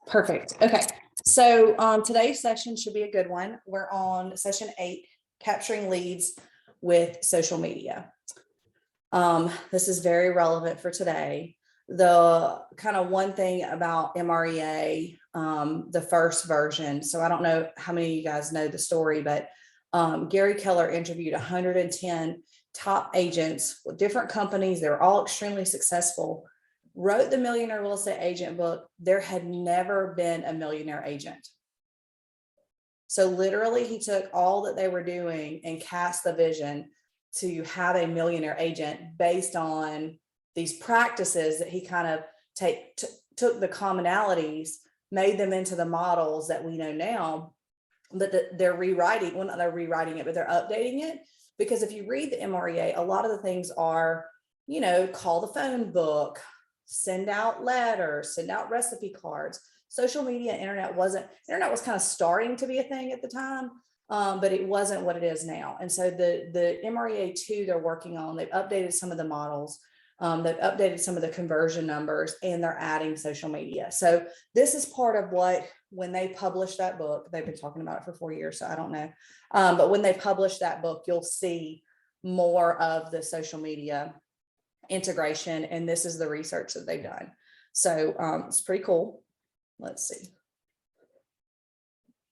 Perfect. Okay. So today's session should be a good one. We're on session 8, capturing leads with social media. This is very relevant for today. The kind of one thing about MREA, the first version. So I don't know how many of you guys know the story, but Gary Keller interviewed 110 top agents with different companies. They were all extremely successful. Wrote the Millionaire Real Estate Agent book. There had never been a millionaire agent. So literally he took all that they were doing and cast the vision to have a millionaire agent based on these practices that he kind of took the commonalities, made them into the models that we know now, but they're rewriting. Well, not they're rewriting it, but they're updating it. Because if you read the MREA, a lot of the things are, call the phone book, send out letters, send out recipe cards. Social media, internet was kind of starting to be a thing at the time, but it wasn't what it is now. And so the MREA 2 they're working on, they've updated some of the models, they've updated some of the conversion numbers, and they're adding social media. So this is part of what, when they publish that book, they've been talking about it for 4 years, so I don't know. But when they publish that book, you'll see more of the social media integration, and this is the research that they've done. So it's pretty cool. Let's see.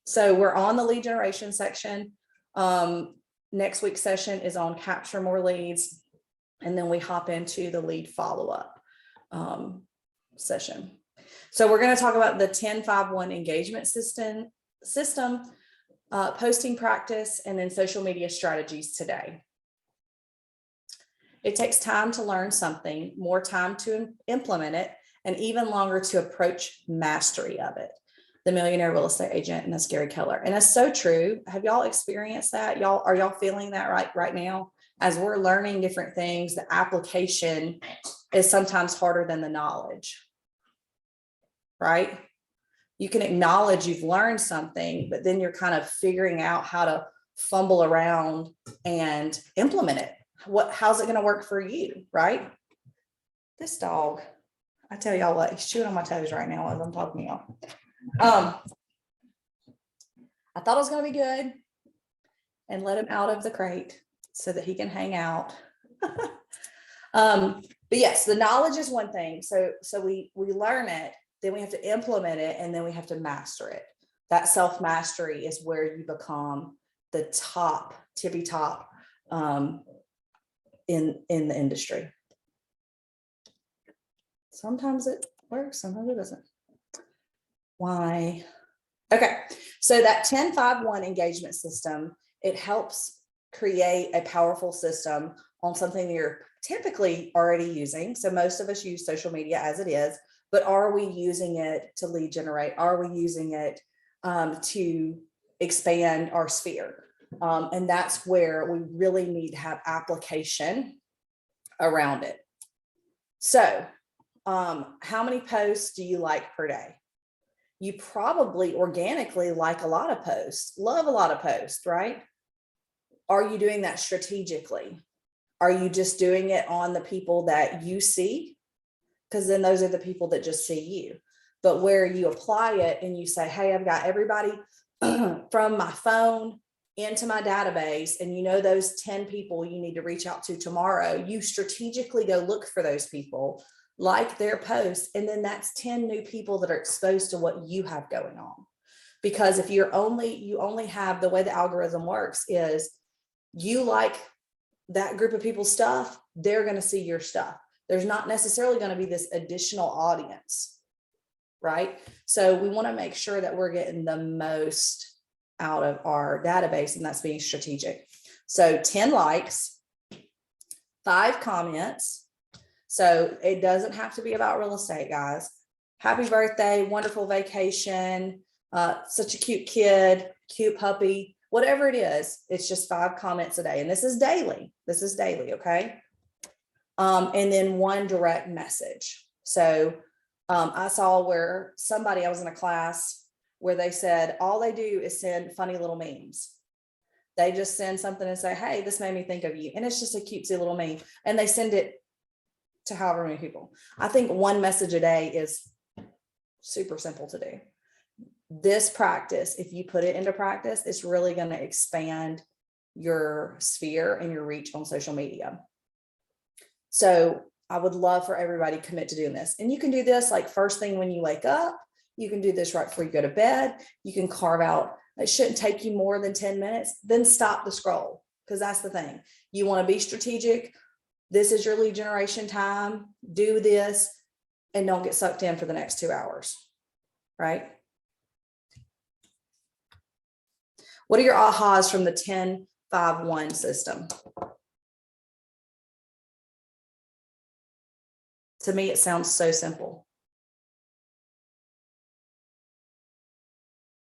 So we're on the lead generation section. Next week's session is on capture more leads, and then we hop into the lead follow-up session. So we're going to talk about the 10-5-1 engagement system, posting practice, and then social media strategies today. It takes time to learn something, more time to implement it, and even longer to approach mastery of it. The Millionaire Real Estate Agent, and that's Gary Keller. And that's so true. Have y'all experienced that? Are y'all feeling that right now? As we're learning different things, the application is sometimes harder than the knowledge, right? You can acknowledge you've learned something, but then you're kind of figuring out how to fumble around and implement it. How's it going to work for you, right? This dog, I tell y'all what, he's chewing on my toes right now as I'm talking to y'all. I thought it was going to be good and let him out of the crate so that he can hang out. But yes, the knowledge is one thing. So we learn it, then we have to implement it, and then we have to master it. That self-mastery is where you become the tippy top in the industry. Sometimes it works, sometimes it doesn't. Why? Okay, so that 10-5-1 engagement system, it helps create a powerful system on something you're typically already using. So most of us use social media as it is, but are we using it to lead generate? Are we using it to expand our sphere? And that's where we really need to have application around it. So how many posts do you like per day? You probably organically like a lot of posts, love a lot of posts, right? Are you doing that strategically? Are you just doing it on the people that you see? Because then those are the people that just see you. But where you apply it and you say, hey, I've got everybody from my phone into my database, and those 10 people you need to reach out to tomorrow, you strategically go look for those people, like their posts, and then that's 10 new people that are exposed to what you have going on. Because if you only have, the way the algorithm works is you like that group of people's stuff, they're going to see your stuff. There's not necessarily going to be this additional audience, right? So we want to make sure that we're getting the most out of our database, and that's being strategic. So 10 likes, 5 comments. So it doesn't have to be about real estate, guys. Happy birthday, wonderful vacation, such a cute kid, cute puppy, whatever it is, it's just 5 comments a day. And this is daily. Okay? And then 1 direct message. So I saw where I was in a class where they said all they do is send funny little memes. They just send something and say, hey, this made me think of you. And it's just a cutesy little meme. And they send it to however many people. I think 1 message a day is super simple to do. This practice, if you put it into practice, it's really going to expand your sphere and your reach on social media. So I would love for everybody to commit to doing this. And you can do this like first thing when you wake up. You can do this right before you go to bed. You can carve out, it shouldn't take you more than 10 minutes. Then stop the scroll, because that's the thing. You want to be strategic. This is your lead generation time. Do this and don't get sucked in for the next 2 hours, right? What are your ahas from the 10-5-1 system? To me, it sounds so simple.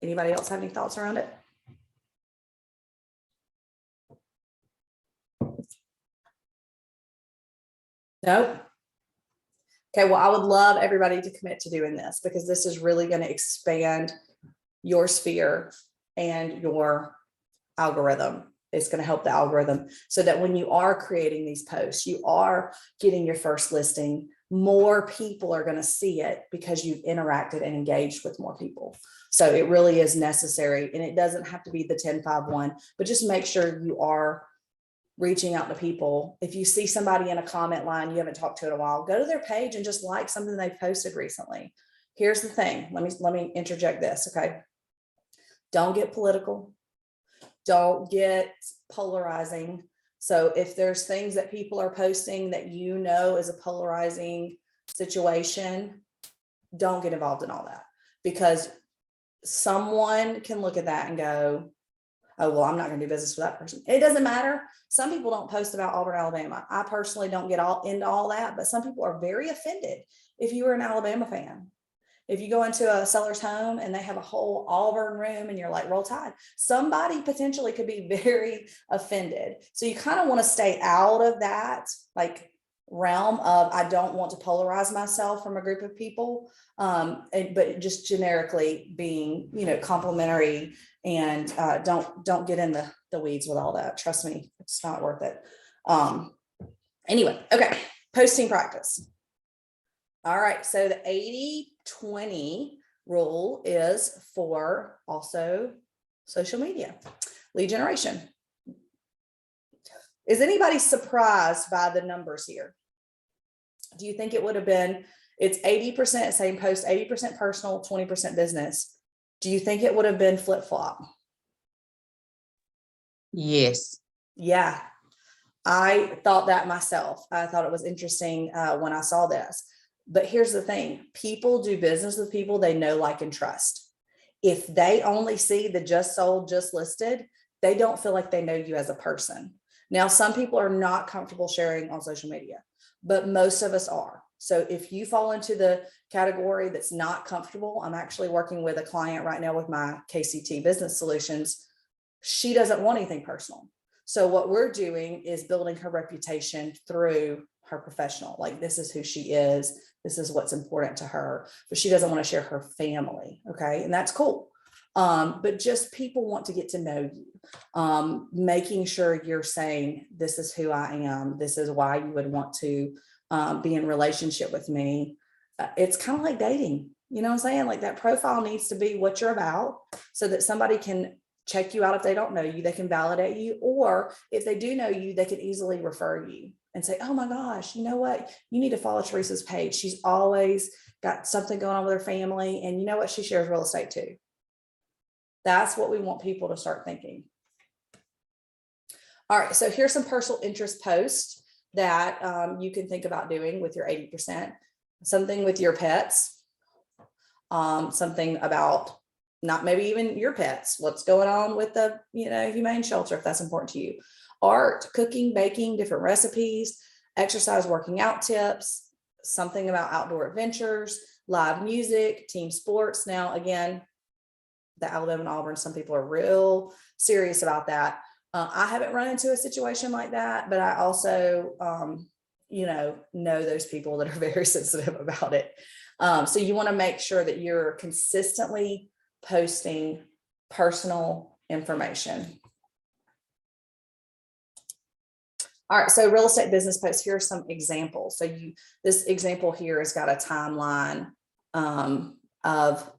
Anybody else have any thoughts around it? Nope. Okay, well, I would love everybody to commit to doing this, because this is really going to expand your sphere and your algorithm. It's going to help the algorithm so that when you are creating these posts, you are getting your first listing, more people are going to see it because you've interacted and engaged with more people. So it really is necessary, and it doesn't have to be the 10-5-1, but just make sure you are reaching out to people. If you see somebody in a comment line you haven't talked to in a while, go to their page and just like something they've posted recently. Here's the thing. Let me interject this. Okay. Don't get political. Don't get polarizing. So if there's things that people are posting that you know is a polarizing situation, don't get involved in all that, because someone can look at that and go, oh, well, I'm not going to do business with that person. It doesn't matter. Some people don't post about Auburn, Alabama. I personally don't get all into all that, but some people are very offended if you were an Alabama fan. If you go into a seller's home and they have a whole Auburn room and you're like, roll tide, somebody potentially could be very offended. So you kind of want to stay out of that like realm of, I don't want to polarize myself from a group of people, but just generically being, complimentary, and don't get in the weeds with all that. Trust me, it's not worth it. Anyway, okay, posting practice. All right, so the 80-20 rule is for also social media, lead generation. Is anybody surprised by the numbers here? Do you think it would have been, it's 80% same post, 80% personal, 20% business. Do you think it would have been flip-flop? Yes. Yeah, I thought that myself. I thought it was interesting when I saw this. But here's the thing. People do business with people they know, like, and trust. If they only see the just sold, just listed, they don't feel like they know you as a person. Now, some people are not comfortable sharing on social media, but most of us are. So if you fall into the category that's not comfortable, I'm actually working with a client right now with my KCT Business Solutions. She doesn't want anything personal. So what we're doing is building her reputation through her professional. Like, this is who she is. This is what's important to her, but she doesn't want to share her family. Okay. And that's cool. But just people want to get to know you, making sure you're saying, this is who I am. This is why you would want to be in relationship with me. It's kind of like dating. You know what I'm saying? Like, that profile needs to be what you're about so that somebody can check you out. If they don't know you, they can validate you. Or if they do know you, they can easily refer you and say, oh my gosh, you know what? You need to follow Teresa's page. She's always got something going on with her family. And you know what? She shares real estate too. That's what we want people to start thinking. All right. So here's some personal interest posts that you can think about doing with your 80%. Something with your pets. Something about not maybe even your pets. What's going on with the, humane shelter, if that's important to you. Art, cooking, baking, different recipes, exercise, working out tips, something about outdoor adventures, live music, team sports. Now, again, the Alabama and Auburn, some people are real serious about that. I haven't run into a situation like that, but I also, know those people that are very sensitive about it. So you want to make sure that you're consistently posting personal information. All right, so real estate business posts, here are some examples. So this example here has got a timeline of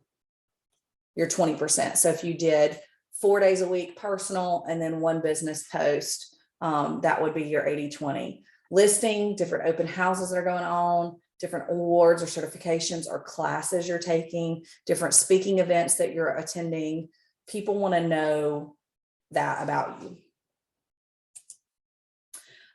your 20%. So if you did 4 days a week personal and then one business post, that would be your 80-20. Listing different open houses that are going on, different awards or certifications or classes you're taking, different speaking events that you're attending. People want to know that about you.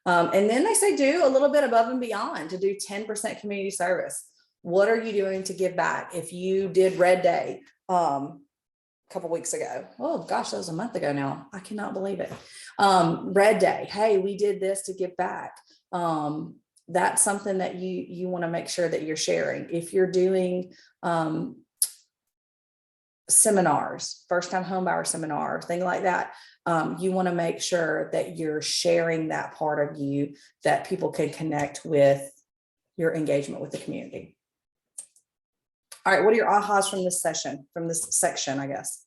And then they say do a little bit above and beyond to do 10% community service. What are you doing to give back? If you did Red Day a couple weeks ago, oh gosh, that was a month ago now. I cannot believe it. Red Day, hey, we did this to give back. That's something that you want to make sure that you're sharing. If you're doing seminars, first time homebuyer seminar, thing like that, you want to make sure that you're sharing that part of you that people can connect with your engagement with the community. All right, what are your ahas from this session, from this section, I guess?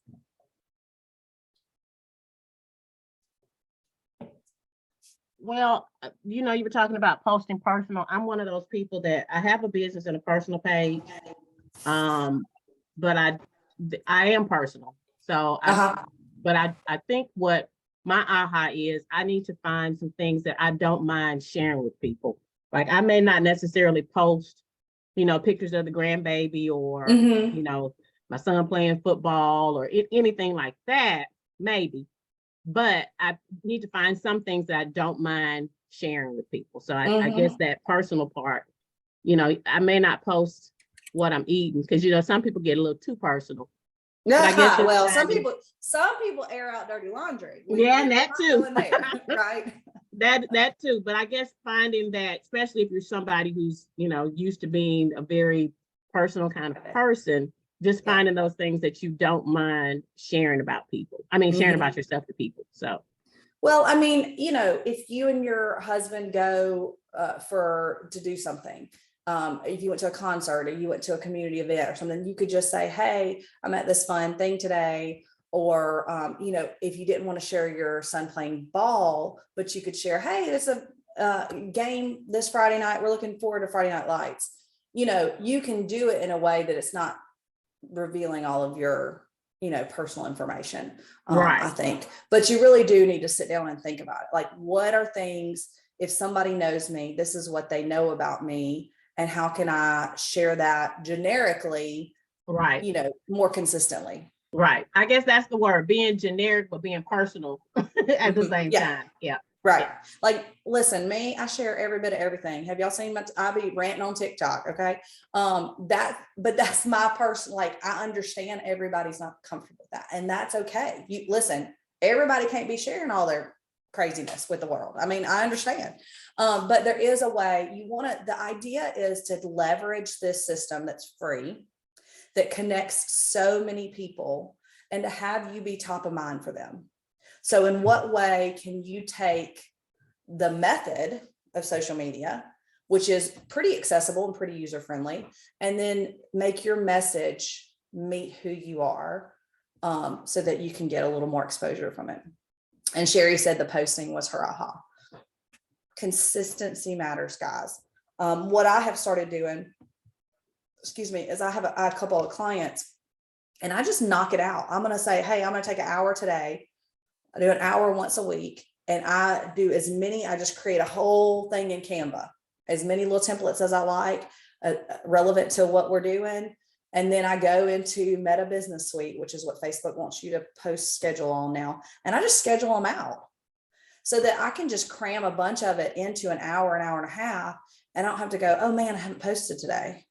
Well, you know, you were talking about posting personal. I'm one of those people that I have a business and a personal page, but I am personal. So, I think what my aha is, I need to find some things that I don't mind sharing with people. Like I may not necessarily post, you know, pictures of the grandbaby or, you know, my son playing football or anything like that, maybe. But I need to find some things that I don't mind sharing with people. So I guess that personal part, you know, I may not post what I'm eating because, you know, some people get a little too personal. No, well, some people air out dirty laundry. Yeah, and that too. Right. That too. But I guess finding that, especially if you're somebody who's, you know, used to being a very personal kind of person, just finding those things that you don't mind sharing about people. I mean, sharing about yourself to people. So, well, I mean, you know, if you and your husband go to do something, if you went to a concert or you went to a community event or something, you could just say, hey, I'm at this fun thing today. Or, you know, if you didn't want to share your son playing ball, but you could share, hey, there's a game this Friday night. We're looking forward to Friday Night Lights. You know, you can do it in a way that it's not revealing all of your, you know, personal information, right. I think, but you really do need to sit down and think about it. Like, what are things, if somebody knows me, this is what they know about me, and how can I share that generically, right, you know, more consistently. Right. I guess that's the word, being generic, but being personal at the same time. Yeah. Right. Yeah. Like, listen, me, I share every bit of everything. Have y'all seen I be ranting on TikTok? Okay. But that's my person. Like, I understand everybody's not comfortable with that, and that's okay. You listen, everybody can't be sharing all their craziness with the world. I mean, I understand. But there is a way the idea is to leverage this system that's free, that connects so many people, and to have you be top of mind for them. So in what way can you take the method of social media, which is pretty accessible and pretty user-friendly, and then make your message meet who you are, so that you can get a little more exposure from it. And Sherry said the posting was her aha. Consistency matters, guys. What I have started doing, is I have a couple of clients, and I just knock it out. I'm going to say, hey, I'm going to take an hour today. I do an hour once a week, and I do I just create a whole thing in Canva, as many little templates as I like, relevant to what we're doing. And then I go into Meta Business Suite, which is what Facebook wants you to post schedule on now. And I just schedule them out so that I can just cram a bunch of it into an hour and a half. And I don't have to go, oh man, I haven't posted today.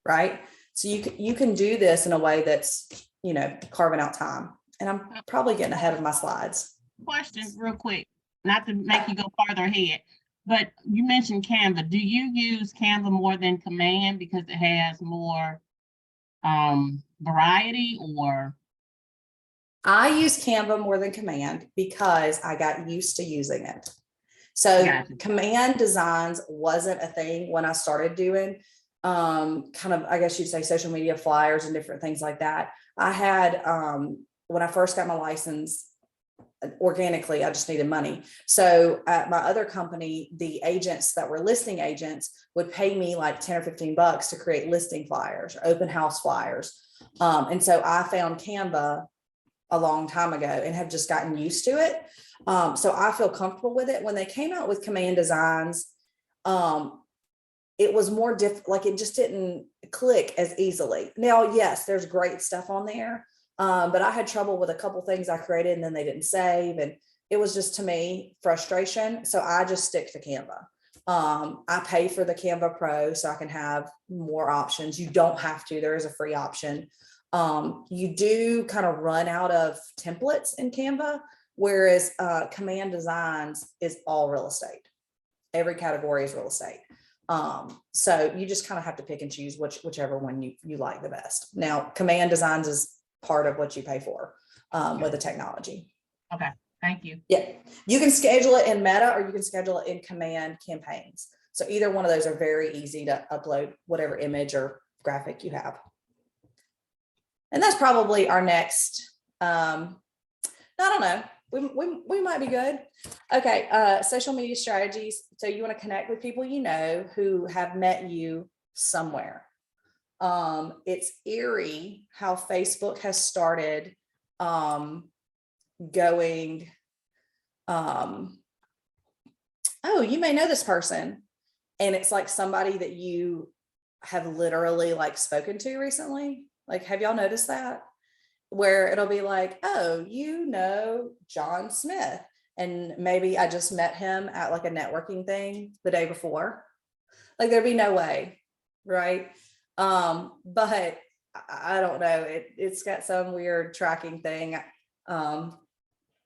Right. So you can do this in a way that's, you know, carving out time. And I'm probably getting ahead of my slides. Question real quick, not to make you go farther ahead, but you mentioned Canva. Do you use Canva more than Command because it has more variety, or? I use Canva more than Command because I got used to using it. So Command designs wasn't a thing when I started doing kind of, I guess you'd say, social media flyers and different things like that. I had, when I first got my license, organically. I just needed money. So at my other company, the agents that were listing agents would pay me like 10 or 15 bucks to create listing flyers or open house flyers. And so I found Canva a long time ago and have just gotten used to it. So I feel comfortable with it. When they came out with Command Designs, it was more like it just didn't click as easily. Now, yes, there's great stuff on there. But I had trouble with a couple things I created and then they didn't save. And it was just, to me, frustration. So I just stick to Canva. I pay for the Canva Pro so I can have more options. You don't have to, there is a free option. You do kind of run out of templates in Canva, whereas Command Designs is all real estate. Every category is real estate. So you just kind of have to pick and choose whichever one you like the best. Now, Command Designs is part of what you pay for with the technology. Okay, thank you. Yeah, you can schedule it in Meta or you can schedule it in Command Campaigns. So either one of those are very easy to upload whatever image or graphic you have. And that's probably our next, I don't know, we might be good. Okay, social media strategies. So you want to connect with people you know who have met you somewhere. It's eerie how Facebook has started going, oh, you may know this person. And it's like somebody that you have literally like spoken to recently. Like, have y'all noticed that? Where it'll be like, oh, you know, John Smith. And maybe I just met him at like a networking thing the day before. Like there'd be no way, right? But I don't know, it's got some weird tracking thing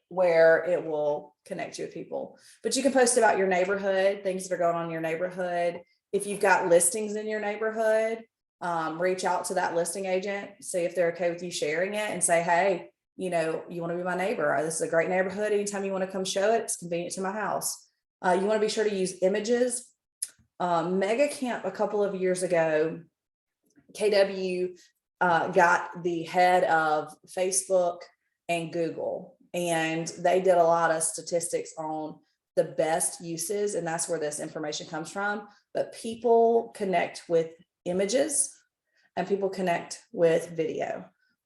where it will connect you with people. But you can post about your neighborhood, things that are going on in your neighborhood. If you've got listings in your neighborhood, reach out to that listing agent, see if they're okay with you sharing it, and say, hey, you know, you want to be my neighbor. This is a great neighborhood. Anytime you want to come show it, it's convenient to my house. You want to be sure to use images. Mega Camp a couple of years ago, KW got the head of Facebook and Google, and they did a lot of statistics on the best uses, and that's where this information comes from. But people connect with images and people connect with video.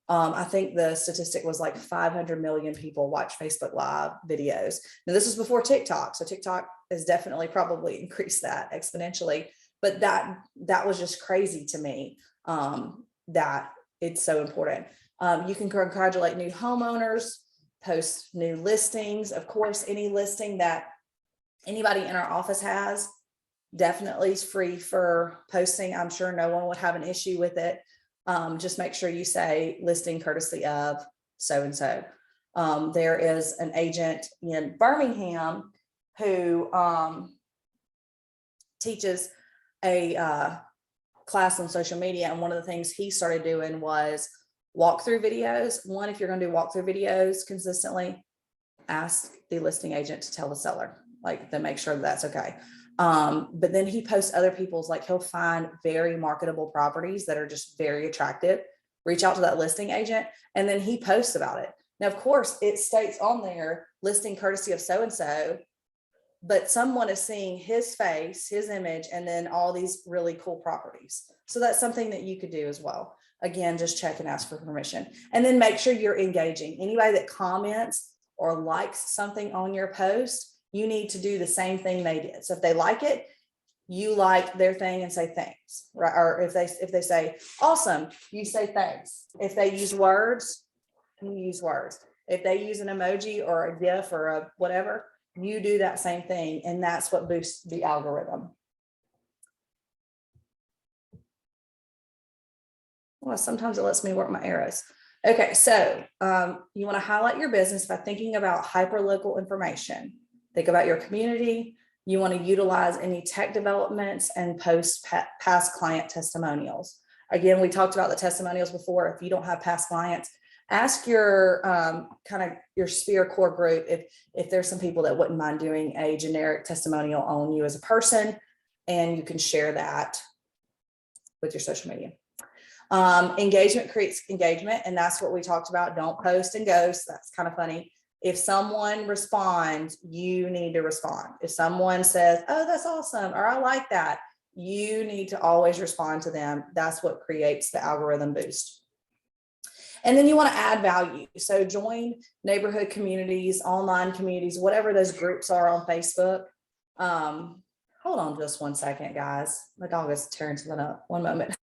I think the statistic was like 500 million people watch Facebook Live videos. Now, this was before TikTok, so TikTok has definitely probably increased that exponentially. But that was just crazy to me, that it's so important. You can congratulate new homeowners, post new listings. Of course, any listing that anybody in our office has definitely is free for posting. I'm sure no one would have an issue with it. Just make sure you say listing courtesy of so-and-so. There is an agent in Birmingham who teaches a class on social media. And one of the things he started doing was walkthrough videos. One, if you're going to do walkthrough videos consistently, ask the listing agent to tell the seller, like, to make sure that that's okay. But then he posts other people's, like, he'll find very marketable properties that are just very attractive, reach out to that listing agent, and then he posts about it. Now, of course, it states on there, listing courtesy of so-and-so, but someone is seeing his face, his image, and then all these really cool properties. So that's something that you could do as well. Again, just check and ask for permission, and then make sure you're engaging. Anybody that comments or likes something on your post, you need to do the same thing they did. So if they like it, you like their thing and say thanks, right? Or if they say awesome, you say thanks. If they use words, you use words. If they use an emoji or a GIF or a whatever, you do that same thing, and that's what boosts the algorithm. Well, sometimes it lets me work my arrows. Okay, so you want to highlight your business by thinking about hyperlocal information. Think about your community. You want to utilize any tech developments and post past client testimonials. Again, we talked about the testimonials before. If you don't have past clients, ask your kind of your sphere core group if there's some people that wouldn't mind doing a generic testimonial on you as a person, and you can share that with your social media. Engagement creates engagement, and that's what we talked about. Don't post and ghost. That's kind of funny. If someone responds, you need to respond. If someone says, oh, that's awesome, or I like that, you need to always respond to them. That's what creates the algorithm boost. And then you want to add value. So join neighborhood communities, online communities, whatever those groups are on Facebook. Hold on just 1 second, guys. My dog is tearing something up. One moment.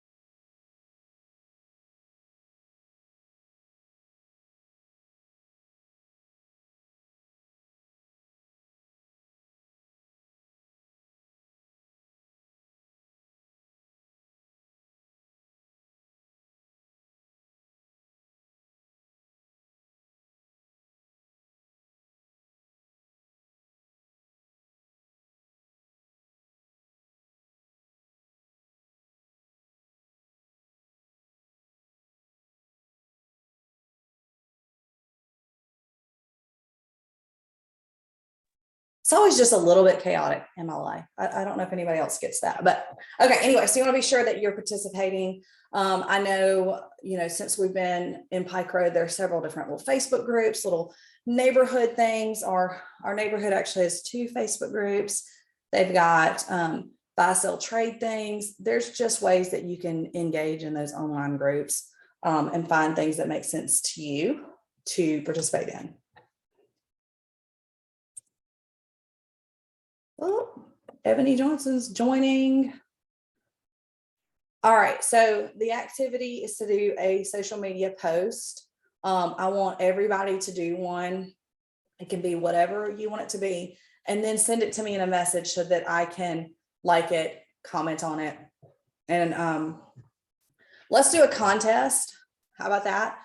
It's always just a little bit chaotic in my life. I don't know if anybody else gets that, but okay. Anyway, so you want to be sure that you're participating. I know, since we've been in Pike Road, there are several different little Facebook groups, little neighborhood things. Our neighborhood actually has 2 Facebook groups. They've got buy, sell, trade things. There's just ways that you can engage in those online groups and find things that make sense to you to participate in. Oh, Ebony Johnson's joining. All right, so the activity is to do a social media post. I want everybody to do one. It can be whatever you want it to be, and then send it to me in a message so that I can like it, comment on it. And let's do a contest. How about that?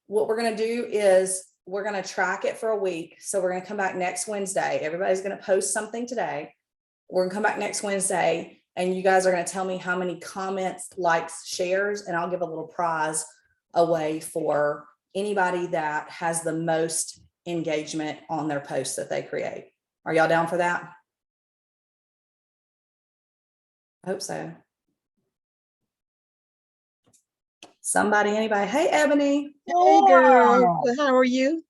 What we're going to do is we're going to track it for a week. So we're going to come back next Wednesday. Everybody's going to post something today. We're going to come back next Wednesday, and you guys are going to tell me how many comments, likes, shares, and I'll give a little prize away for anybody that has the most engagement on their posts that they create. Are y'all down for that? I hope so. Somebody, anybody? Hey, Ebony. Hey, girl. How are you?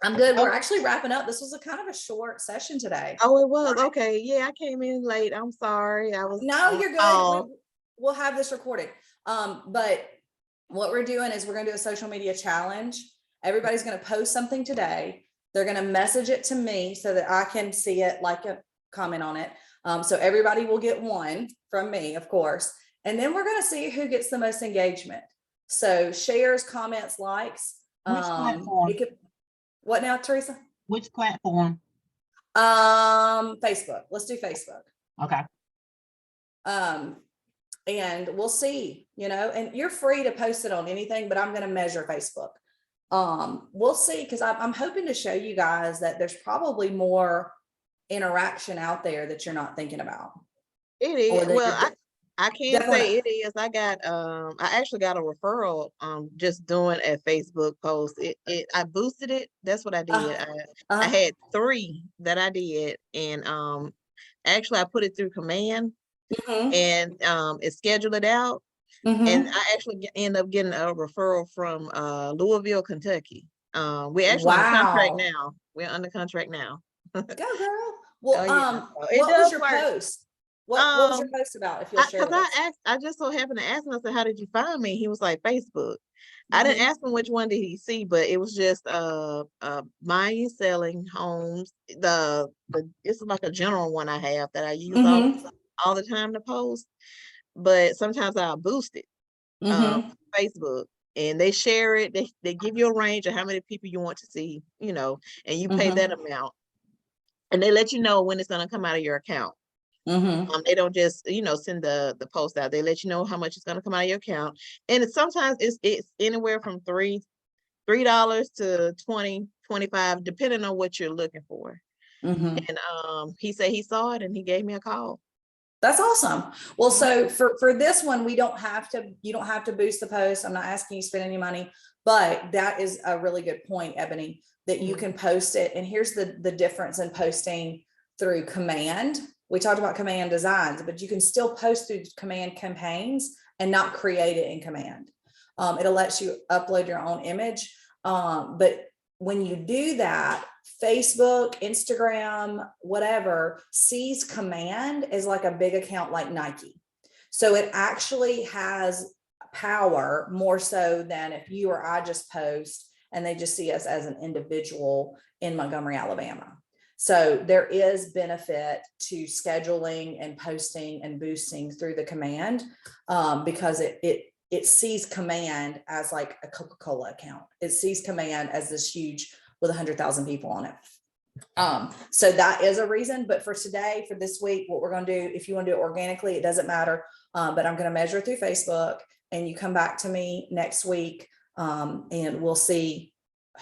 I'm good. We're actually wrapping up. This was a kind of a short session today. Oh, it was. Okay. Yeah, I came in late. I'm sorry. No, you're good. We'll have this recorded. But what we're doing is we're going to do a social media challenge. Everybody's going to post something today. They're going to message it to me so that I can see it, like a comment on it. So everybody will get one from me, of course. And then we're going to see who gets the most engagement. So shares, comments, likes. Which platform? What now, Teresa? Which platform? Facebook. Let's do Facebook. Okay. And we'll see, and you're free to post it on anything, but I'm going to measure Facebook. We'll see, because I'm hoping to show you guys that there's probably more interaction out there that you're not thinking about. It is. Well, I can't say it is. I actually got a referral just doing a Facebook post. I boosted it. That's what I did. I had 3 that I did, and actually I put it through Command. And it scheduled it out. And I actually end up getting a referral from Louisville, Kentucky. We're actually under contract now. We're under contract now. Go, girl. Well, yeah. What was your post? What was your post about? If you'll share with us. I just so happened to ask him. I said, "How did you find me?" He was like, "Facebook." I didn't ask him which one did he see, but it was just buying and selling homes. It's like a general one I have that I use all the time to post, but sometimes I'll boost it Facebook, and they share it. They give you a range of how many people you want to see, and you pay that amount, and they let you know when it's going to come out of your account. They don't just send the post out. They let you know how much it's going to come out of your account, and sometimes it's anywhere from $3 to $20-25, depending on what you're looking for. And he said he saw it and he gave me a call. That's awesome. Well, so for this one, you don't have to boost the post. I'm not asking you to spend any money, but that is a really good point, Ebony, that you can post it. And here's the difference in posting through Command. We talked about Command designs, but you can still post through Command campaigns and not create it in Command. It'll let you upload your own image. But when you do that, Facebook, Instagram, whatever, sees command as like a big account like Nike. So it actually has power more so than if you or I just post and they just see us as an individual in Montgomery, Alabama. So there is benefit to scheduling and posting and boosting through the command, because it sees command as like a Coca-Cola account. It sees command as this huge with 100,000 people on it. So that is a reason, but for today, for this week, what we're going to do, if you want to do it organically, it doesn't matter. But I'm going to measure through Facebook, and you come back to me next week, and we'll see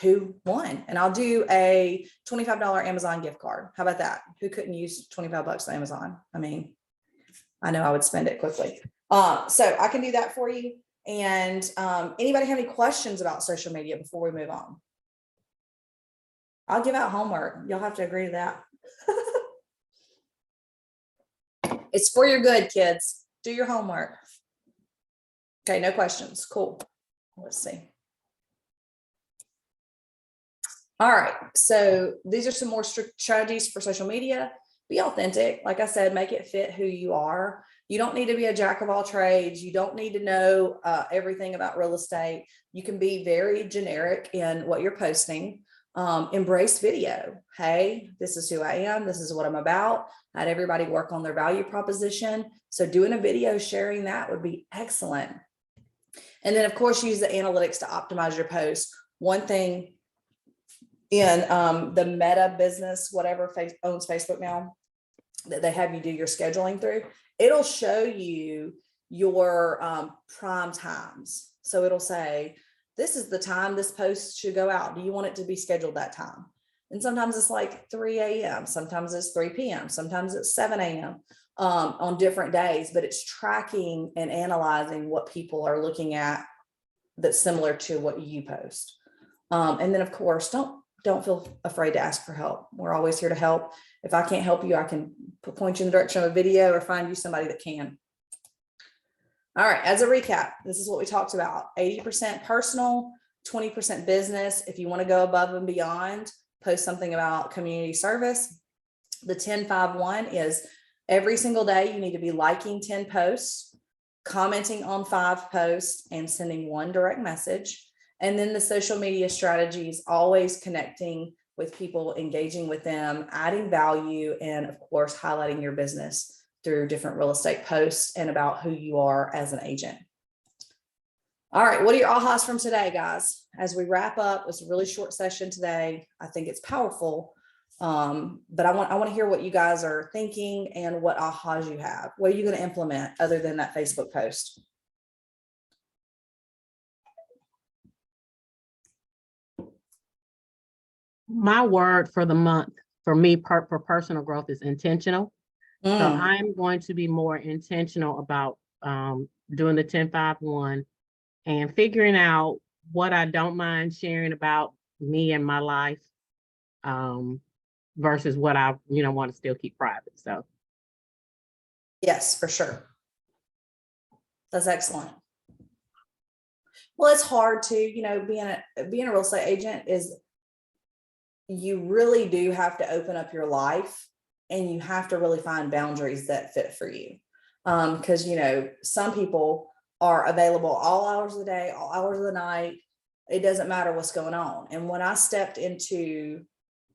who won. And I'll do a $25 Amazon gift card. How about that? Who couldn't use 25 bucks on Amazon? I mean, I know I would spend it quickly. So I can do that for you. And anybody have any questions about social media before we move on? I'll give out homework. You'll have to agree to that. It's for your good, kids. Do your homework. Okay, no questions. Cool. Let's see. All right, so these are some more strategies for social media. Be authentic. Like I said, make it fit who you are. You don't need to be a jack of all trades. You don't need to know everything about real estate. You can be very generic in what you're posting. Embrace video. Hey, this is who I am. This is what I'm about. Had everybody work on their value proposition. So doing a video, sharing that would be excellent. And then of course, use the analytics to optimize your post. One thing in the Meta business, whatever owns Facebook now, that they have you do your scheduling through, it'll show you your prime times. So it'll say, this is the time this post should go out. Do you want it to be scheduled that time? And sometimes it's like 3 a.m. Sometimes it's 3 p.m. Sometimes it's 7 a.m. On different days, but it's tracking and analyzing what people are looking at that's similar to what you post. And then of course, don't feel afraid to ask for help. We're always here to help. If I can't help you, I can point you in the direction of a video or find you somebody that can. All right, as a recap, this is what we talked about. 80% personal, 20% business. If you want to go above and beyond, post something about community service. The 10-5-1 is every single day you need to be liking 10 posts, commenting on 5 posts, and sending 1 direct message. And then the social media strategies, always connecting with people, engaging with them, adding value, and of course, highlighting your business through different real estate posts and about who you are as an agent. All right, what are your ahas from today, guys? As we wrap up, it's a really short session today. I think it's powerful, but I want to hear what you guys are thinking and what ahas you have. What are you going to implement other than that Facebook post? My word for the month for me for personal growth is intentional. So I'm going to be more intentional about doing the 10-5-1 and figuring out what I don't mind sharing about me and my life versus what I want to still keep private. So yes, for sure. That's excellent. Well, it's hard to, being a real estate agent is, you really do have to open up your life, and you have to really find boundaries that fit for you. Because, some people are available all hours of the day, all hours of the night. It doesn't matter what's going on. And when I stepped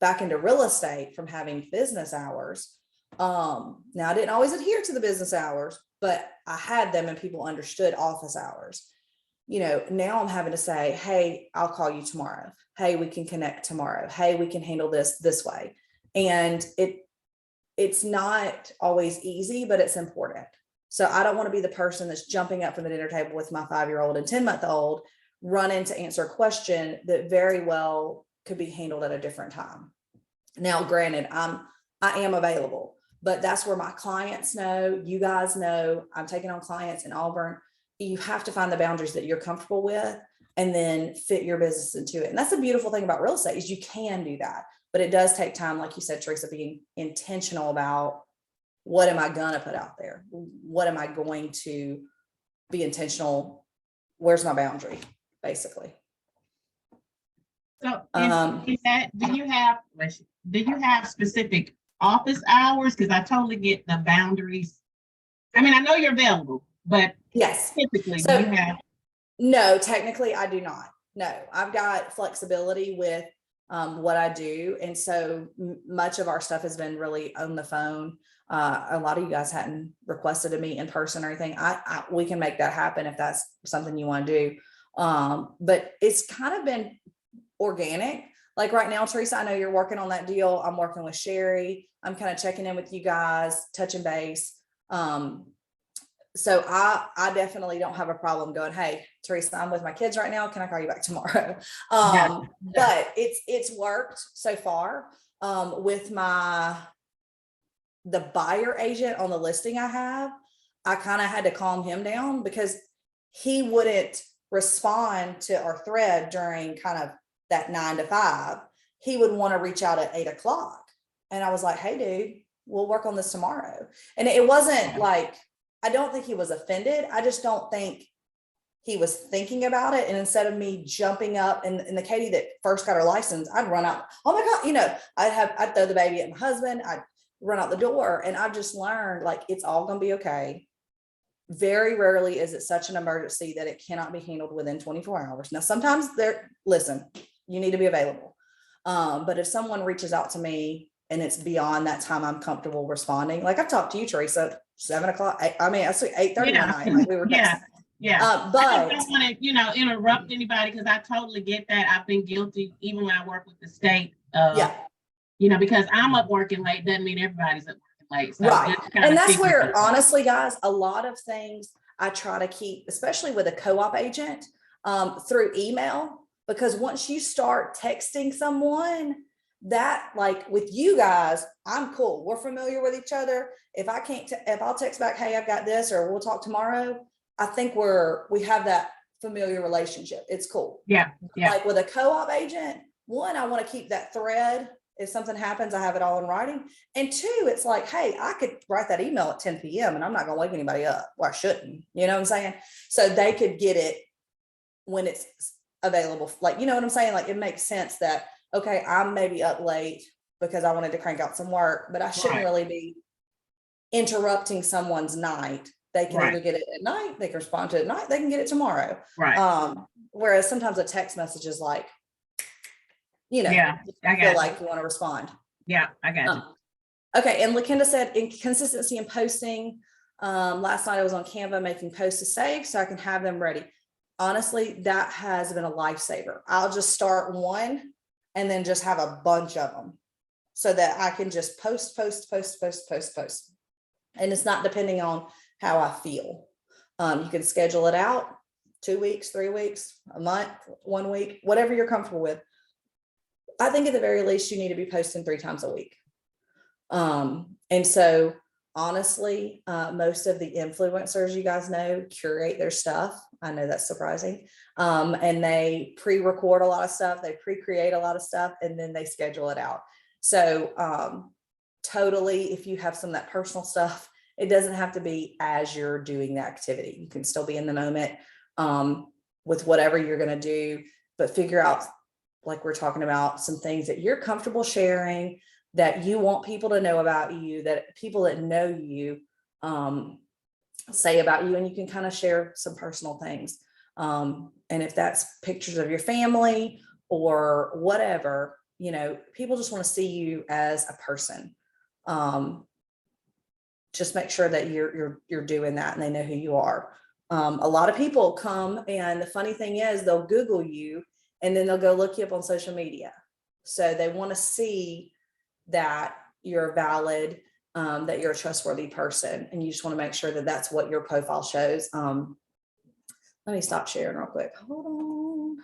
back into real estate from having business hours, now I didn't always adhere to the business hours, but I had them and people understood office hours. Now I'm having to say, hey, I'll call you tomorrow. Hey, we can connect tomorrow. Hey, we can handle this way. And it's not always easy, but it's important. So I don't want to be the person that's jumping up from the dinner table with my 5-year-old and 10-month-old, running to answer a question that very well could be handled at a different time. Now, granted, I am available, but that's where my clients know, you guys know, I'm taking on clients in Auburn. You have to find the boundaries that you're comfortable with and then fit your business into it. And that's the beautiful thing about real estate is you can do that, but it does take time. Like you said, Teresa, being intentional about what am I going to put out there? What am I going to be intentional? Where's my boundary, basically? So Um, is that, do you have specific office hours? Because I totally get the boundaries. I mean, I know you're available, but yes. typically, do So you have? no, technically I do not. No, I've got flexibility with what I do. And so much of our stuff has been really on the phone. A lot of you guys hadn't requested to meet in person or anything. We can make that happen if that's something you want to do. But it's kind of been organic. Like right now, Teresa, I know you're working on that deal. I'm working with Sherry. I'm kind of checking in with you guys, touching base. So I definitely don't have a problem going, hey, Teresa, I'm with my kids right now. Can I call you back tomorrow? But it's worked so far with the buyer agent on the listing I have. I kind of had to calm him down because he wouldn't respond to our thread during kind of that 9 to 5. He would want to reach out at 8 o'clock. And I was like, hey, dude, we'll work on this tomorrow. And it wasn't like, I don't think he was offended. I just don't think he was thinking about it. And instead of me jumping up and the Katie that first got her license, I'd run out. Oh my God, you know, I'd throw the baby at my husband. I'd run out the door. And I've just learned like, it's all going to be okay. Very rarely is it such an emergency that it cannot be handled within 24 hours. Now, sometimes listen, you need to be available. But if someone reaches out to me and it's beyond that time I'm comfortable responding, like I've talked to you, Teresa, 7 o'clock. I mean, I see 8:30 night. Like we were Yeah. but I just don't want to, interrupt anybody because I totally get that. I've been guilty even when I work with the state. Because I'm up working late doesn't mean everybody's up working late. So right. And that's where, honestly, guys, a lot of things I try to keep, especially with a co-op agent, through email, because once you start texting someone, that like with you guys, I'm cool. We're familiar with each other. If I'll text back, hey, I've got this, or we'll talk tomorrow. I think we have that familiar relationship. It's cool. Yeah. Like with a co-op agent, one, I want to keep that thread. If something happens, I have it all in writing. And two, it's like, hey, I could write that email at 10 p.m. and I'm not going to wake anybody up, or I shouldn't, you know what I'm saying? So they could get it when it's available. Like, you know what I'm saying? Like it makes sense that, okay, I'm maybe up late because I wanted to crank out some work, but I shouldn't really be interrupting someone's night. They can either get it at night, they can respond to it at night, they can get it tomorrow. Right. Whereas sometimes a text message is like, I feel like you want to respond. Yeah, I got you. Okay, and LaKenda said inconsistency in posting. Last night I was on Canva making posts to save so I can have them ready. Honestly, that has been a lifesaver. I'll just start one and then just have a bunch of them so that I can just post. And it's not depending on how I feel. You can schedule it out 2 weeks, 3 weeks, a month, 1 week, whatever you're comfortable with. I think at the very least, you need to be posting 3 times a week. And so honestly, most of the influencers you guys know curate their stuff. I know that's surprising. And they pre-record a lot of stuff. They pre-create a lot of stuff and then they schedule it out. So totally, if you have some of that personal stuff, it doesn't have to be as you're doing the activity. You can still be in the moment with whatever you're going to do, but figure out, like we're talking about, some things that you're comfortable sharing, that you want people to know about you, that people that know you say about you, and you can kind of share some personal things. And if that's pictures of your family or whatever, people just want to see you as a person. Just make sure that you're doing that and they know who you are. A lot of people come, and the funny thing is they'll Google you and then they'll go look you up on social media. So they want to see that you're valid, that you're a trustworthy person, and you just want to make sure that that's what your profile shows. Let me stop sharing real quick. Hold on.